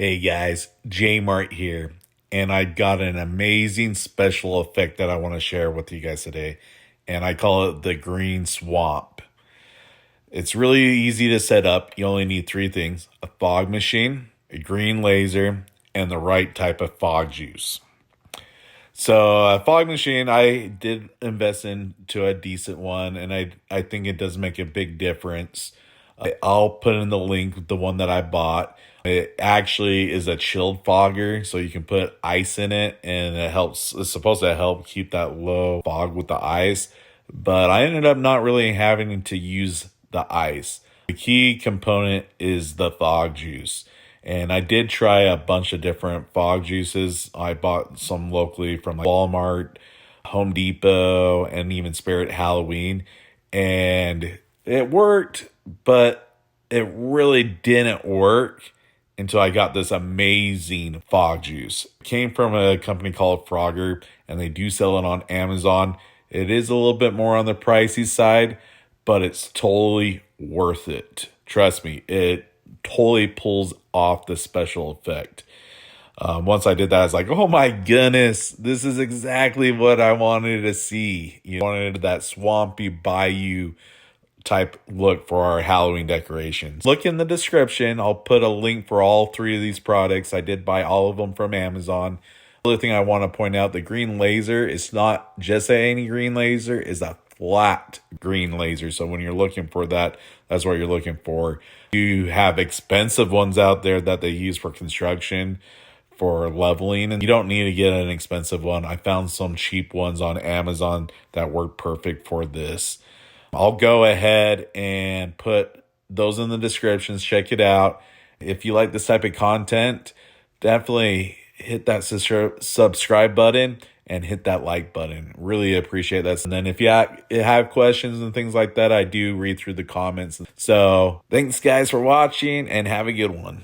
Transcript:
Hey guys, Jmart here, and I got an amazing special effect that I want to share with you guys today, and I call it the green swamp. It's really easy to set up. You only need three things: a fog machine, a green laser, and the right type of fog juice. So a fog machine, I did invest into a decent one, and I think it does make a big difference. I'll put in the link, the one that I bought. It actually is a chilled fogger, so you can put ice in it, and it helps. It's supposed to help keep that low fog with the ice, but I ended up not really having to use the ice. The key component is the fog juice. And I did try a bunch of different fog juices. I bought some locally from like Walmart, Home Depot, and even Spirit Halloween. And it worked, but it really didn't work until I got this amazing fog juice. It came from a company called Frogger, and they do sell it on Amazon. It is a little bit more on the pricey side, but it's totally worth it. Trust me, it totally pulls off the special effect. Once I did that, I was like, oh my goodness, this is exactly what I wanted to see. You wanted that swampy bayou type look for our Halloween decorations. Look in the description. I'll put a link for all three of these products. I did buy all of them from Amazon. The other thing I want to point out, the green laser, it's not just any green laser, it's a flat green laser. So when you're looking for that, that's what you're looking for. You have expensive ones out there that they use for construction, for leveling, and you don't need to get an expensive one. I found some cheap ones on Amazon that work perfect for this. I'll go ahead and put those in the descriptions. Check it out. If you like this type of content, definitely hit that subscribe button and hit that like button. Really appreciate that. And then if you have questions and things like that, I do read through the comments. So thanks guys for watching, and have a good one.